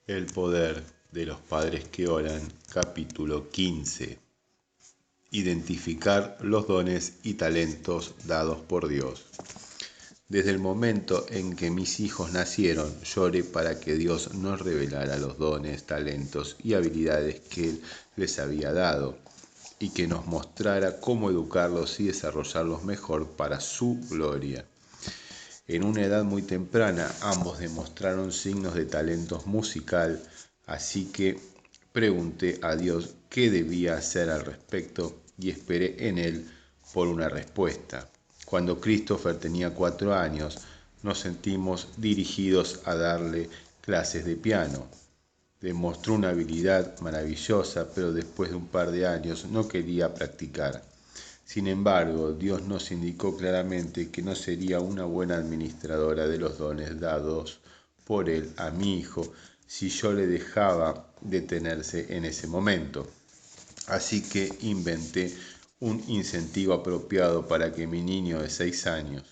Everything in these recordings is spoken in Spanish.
El poder de los padres que oran, capítulo 15. Identificar los dones y talentos dados por Dios. Desde el momento en que mis hijos nacieron, lloré para que Dios nos revelara los dones, talentos y habilidades que Él les había dado, y que nos mostrara cómo educarlos y desarrollarlos mejor para su gloria. En una edad muy temprana, ambos demostraron signos de talento musical, así que pregunté a Dios qué debía hacer al respecto y esperé en Él por una respuesta. Cuando Christopher tenía 4 años, nos sentimos dirigidos a darle clases de piano. Demostró una habilidad maravillosa, pero después de un par de años no quería practicar. Sin embargo, Dios nos indicó claramente que no sería una buena administradora de los dones dados por Él a mi hijo si yo le dejaba detenerse en ese momento. Así que inventé un incentivo apropiado para que mi niño de 6 años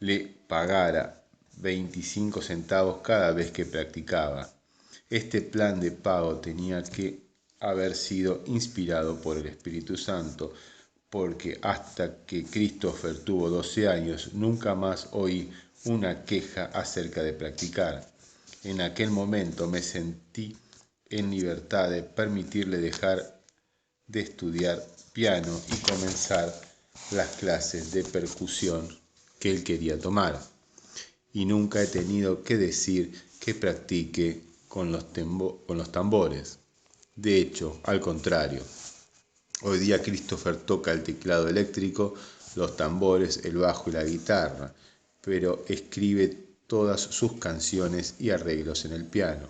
le pagara 25 centavos cada vez que practicaba. Este plan de pago tenía que haber sido inspirado por el Espíritu Santo, porque hasta que Christopher tuvo 12 años nunca más oí una queja acerca de practicar. En aquel momento me sentí en libertad de permitirle dejar de estudiar piano y comenzar las clases de percusión que él quería tomar. Y nunca he tenido que decir que practique con los tambores. De hecho, al contrario. Hoy día Christopher toca el teclado eléctrico, los tambores, el bajo y la guitarra, pero escribe todas sus canciones y arreglos en el piano.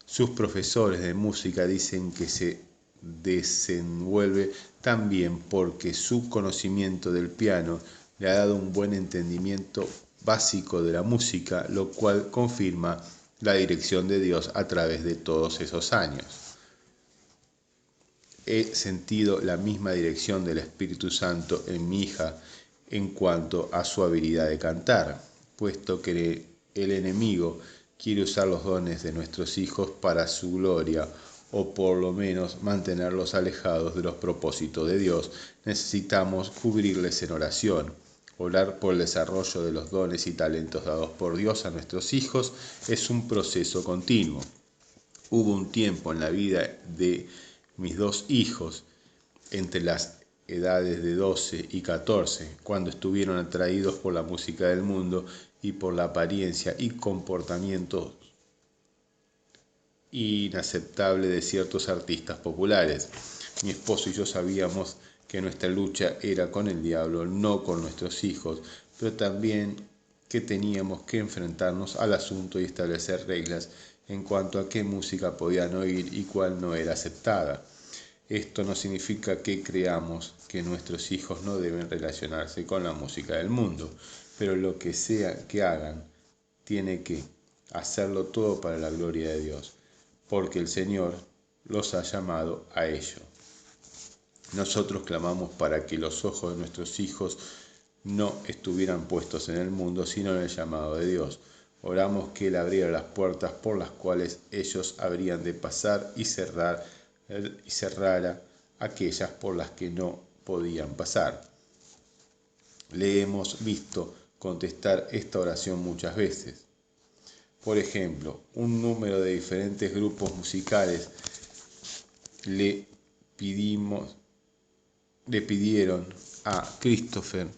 Sus profesores de música dicen que se desenvuelve tan bien porque su conocimiento del piano le ha dado un buen entendimiento básico de la música, lo cual confirma la dirección de Dios a través de todos esos años. He sentido la misma dirección del Espíritu Santo en mi hija en cuanto a su habilidad de cantar, puesto que el enemigo quiere usar los dones de nuestros hijos para su gloria, o por lo menos mantenerlos alejados de los propósitos de Dios. Necesitamos cubrirles en oración. Orar por el desarrollo de los dones y talentos dados por Dios a nuestros hijos es un proceso continuo. Hubo un tiempo en la vida de mis 2 hijos, entre las edades de 12 y 14, cuando estuvieron atraídos por la música del mundo y por la apariencia y comportamiento inaceptable de ciertos artistas populares. Mi esposo y yo sabíamos que nuestra lucha era con el diablo, no con nuestros hijos, pero también que teníamos que enfrentarnos al asunto y establecer reglas en cuanto a qué música podían oír y cuál no era aceptada. Esto no significa que creamos que nuestros hijos no deben relacionarse con la música del mundo, pero lo que sea que hagan, tiene que hacerlo todo para la gloria de Dios, porque el Señor los ha llamado a ello. Nosotros clamamos para que los ojos de nuestros hijos no estuvieran puestos en el mundo, sino en el llamado de Dios. Oramos que Él abriera las puertas por las cuales ellos habrían de pasar y cerrara aquellas por las que no podían pasar. Le hemos visto contestar esta oración muchas veces. Por ejemplo, un número de diferentes grupos musicales le pidieron a Christopher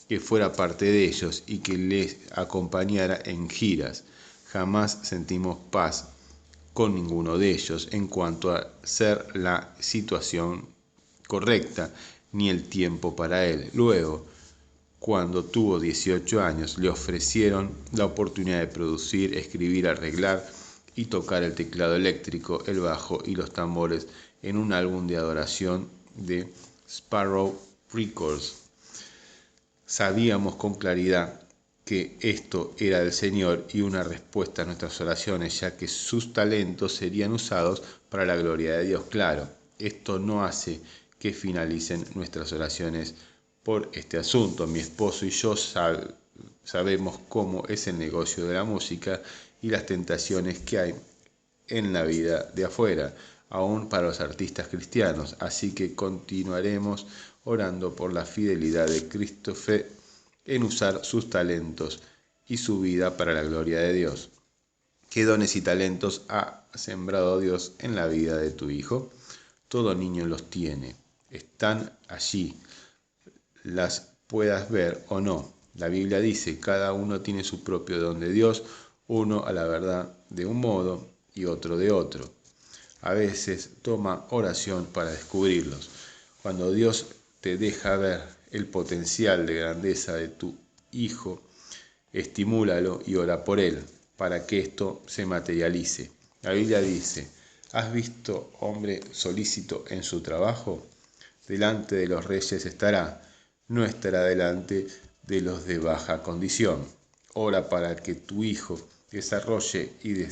que fuera parte de ellos y que les acompañara en giras. Jamás sentimos paz con ninguno de ellos en cuanto a ser la situación correcta ni el tiempo para él. Luego, cuando tuvo 18 años, le ofrecieron la oportunidad de producir, escribir, arreglar y tocar el teclado eléctrico, el bajo y los tambores en un álbum de adoración de Sparrow Records. Sabíamos con claridad que esto era del Señor y una respuesta a nuestras oraciones, ya que sus talentos serían usados para la gloria de Dios. Claro, esto no hace que finalicen nuestras oraciones por este asunto. Mi esposo y yo Sabemos cómo es el negocio de la música y las tentaciones que hay en la vida de afuera, aún para los artistas cristianos, así que continuaremos orando por la fidelidad de Christophe en usar sus talentos y su vida para la gloria de Dios. ¿Qué dones y talentos ha sembrado Dios en la vida de tu hijo? Todo niño los tiene, están allí, las puedas ver o no. La Biblia dice, cada uno tiene su propio don de Dios, uno a la verdad de un modo y otro de otro. A veces toma oración para descubrirlos. Cuando Dios te deja ver el potencial de grandeza de tu hijo, estimúlalo y ora por él, para que esto se materialice. La Biblia dice, ¿has visto hombre solícito en su trabajo? Delante de los reyes estará, no estará delante de los de baja condición. Ora para que tu hijo desarrolle y se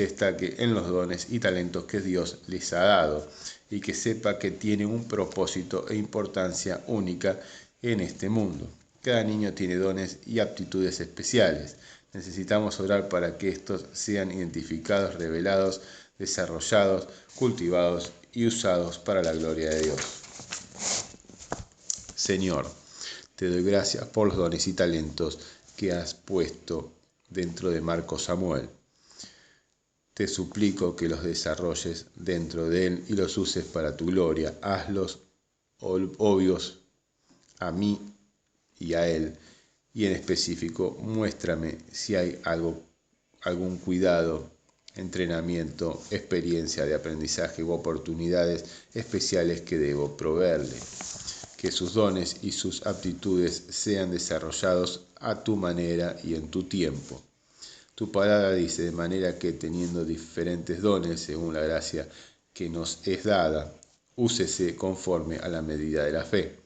destaque en los dones y talentos que Dios les ha dado, y que sepa que tiene un propósito e importancia única en este mundo. Cada niño tiene dones y aptitudes especiales. Necesitamos orar para que estos sean identificados, revelados, desarrollados, cultivados y usados para la gloria de Dios. Señor, te doy gracias por los dones y talentos que has puesto dentro de Marco Samuel. Te suplico que los desarrolles dentro de él y los uses para tu gloria. Hazlos obvios a mí y a él, y en específico muéstrame si hay algún cuidado, entrenamiento, experiencia de aprendizaje u oportunidades especiales que debo proveerle. Que sus dones y sus aptitudes sean desarrollados a tu manera y en tu tiempo. Tu palabra dice, de manera que teniendo diferentes dones según la gracia que nos es dada, úsese conforme a la medida de la fe.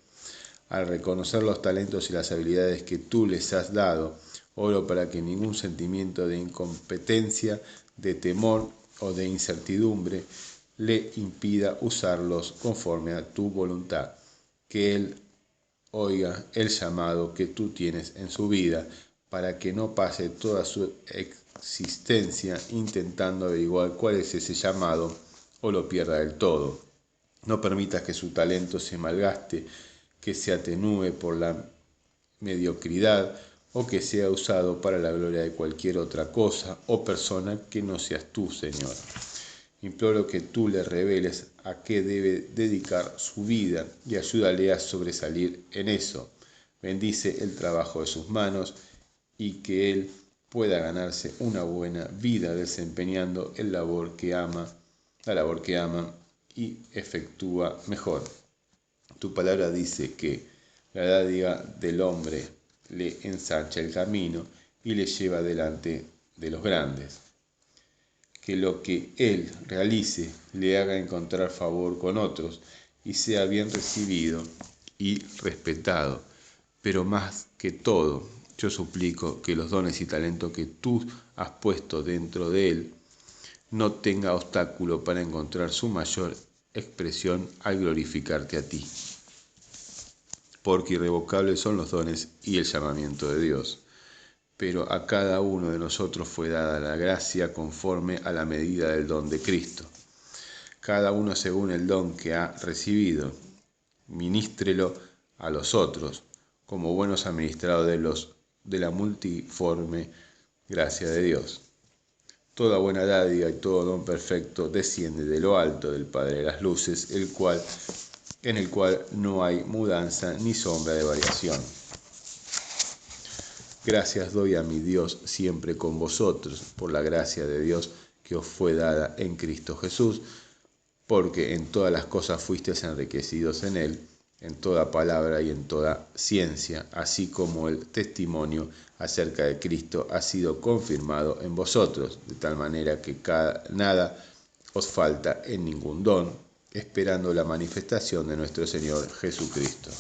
Al reconocer los talentos y las habilidades que tú les has dado, oro para que ningún sentimiento de incompetencia, de temor o de incertidumbre le impida usarlos conforme a tu voluntad. Que él oiga el llamado que tú tienes en su vida, para que no pase toda su existencia intentando averiguar cuál es ese llamado o lo pierda del todo. No permitas que su talento se malgaste, que se atenúe por la mediocridad o que sea usado para la gloria de cualquier otra cosa o persona que no seas tú, Señor. Imploro que tú le reveles a qué debe dedicar su vida y ayúdale a sobresalir en eso. Bendice el trabajo de sus manos y que él pueda ganarse una buena vida desempeñando la labor que ama y efectúa mejor. Tu palabra dice que la dádiva del hombre le ensancha el camino y le lleva delante de los grandes. Que lo que él realice le haga encontrar favor con otros y sea bien recibido y respetado. Pero más que todo, yo suplico que los dones y talentos que tú has puesto dentro de él no tenga obstáculo para encontrar su mayor expresión al glorificarte a ti. Porque irrevocables son los dones y el llamamiento de Dios. Pero a cada uno de nosotros fue dada la gracia conforme a la medida del don de Cristo. Cada uno según el don que ha recibido, ministrelo a los otros, como buenos administradores de la multiforme gracia de Dios. Toda buena dádiva y todo don perfecto desciende de lo alto del Padre de las luces, en el cual no hay mudanza ni sombra de variación. Gracias doy a mi Dios siempre con vosotros, por la gracia de Dios que os fue dada en Cristo Jesús, porque en todas las cosas fuisteis enriquecidos en Él, en toda palabra y en toda ciencia, así como el testimonio acerca de Cristo ha sido confirmado en vosotros, de tal manera que nada os falta en ningún don, esperando la manifestación de nuestro Señor Jesucristo.